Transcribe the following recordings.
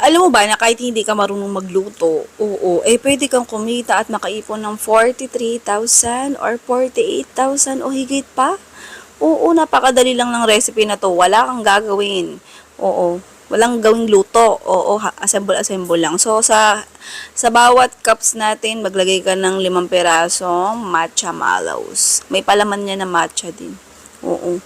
Alam mo ba na kahit hindi ka marunong magluto, oo, pwede kang kumita at makaipon ng 43,000 or 48,000 o higit pa? Oo, napakadali lang ng recipe na 'to, wala kang gagawin. Oo, walang gawing luto. Oo, assemble-assemble lang. So, sa bawat cups natin, maglagay ka ng 5 pirasong matcha mallows. May palaman niya na matcha din. Oo.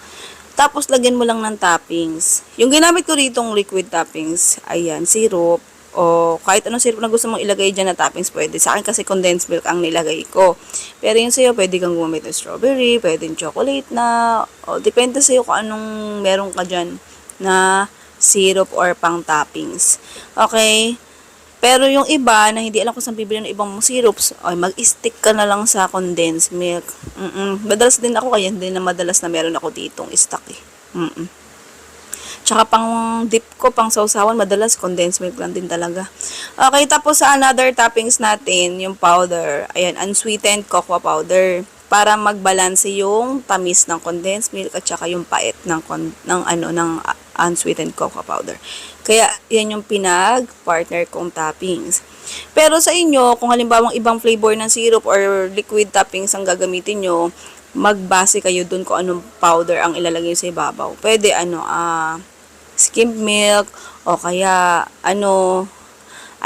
Tapos, lagyan mo lang ng toppings. Yung ginamit ko ritong liquid toppings, ayan, syrup, o kahit anong syrup na gusto mong ilagay dyan na toppings, pwede. Sa akin kasi condensed milk ang nilagay ko. Pero yun sa'yo, pwede kang gumamit ng strawberry, pwede yung chocolate na, o depende sa'yo kung anong meron ka dyan na syrup or pang toppings. Okay? Pero yung iba na hindi alam kung saan bibili ng ibang syrups, ay mag-stick ka na lang sa condensed milk. Madalas din ako kaya hindi na madalas na meron ako ditong stock eh. Tsaka pang dip ko, pang sausawan, madalas condensed milk lang din talaga. Okay, tapos sa another toppings natin, yung powder. Ayan, unsweetened cocoa powder. Para magbalanse yung tamis ng condensed milk at saka yung pait ng unsweetened cocoa powder. Kaya, yan yung pinag-partner kong toppings. Pero sa inyo, kung halimbawa ibang flavor ng syrup or liquid toppings ang gagamitin nyo, magbase kayo dun kung anong powder ang ilalagay sa ibabaw. Pwede, skimmed milk, o kaya,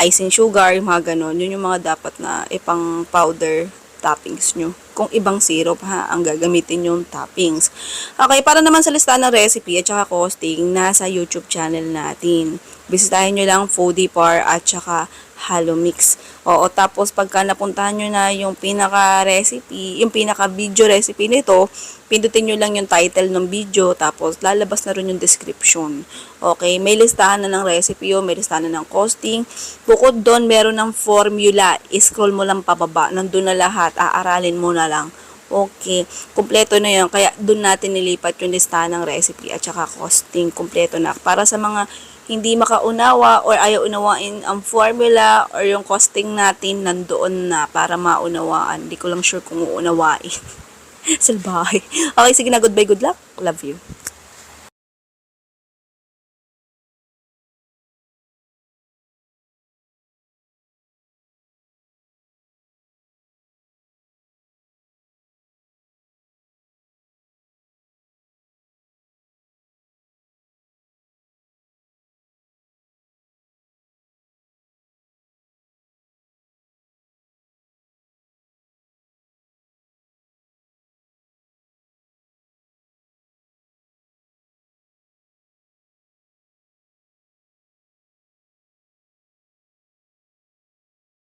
icing sugar, yung mga ganon. Yun yung mga dapat na ipang powder toppings nyo. Kung ibang syrup ha, ang gagamitin yung toppings. Okay, para naman sa listahan ng recipe at saka costing, nasa YouTube channel natin. Bisitahin nyo lang Foodie Par at saka Halo Mix. Oo, tapos pagka napuntahan nyo na yung pinaka-recipe, yung pinaka-video recipe nito, pindutin nyo lang yung title ng video, tapos lalabas na rin yung description. Okay, may listahan na ng recipe yun, may listahan na ng costing. Bukod doon, meron ng formula. I-scroll mo lang pababa. Nandun na lahat. Aaralin mo na lang. Okay, kumpleto na yun. Kaya doon natin nilipat yung listahan ng recipe at saka costing. Kumpleto na. Para sa mga hindi makaunawa or ayaw unawain ang formula or yung costing natin, nandoon na para maunawaan. Hindi ko lang sure kung uunawain. Salbahay. Okay, sige na. Goodbye, good luck. Love you.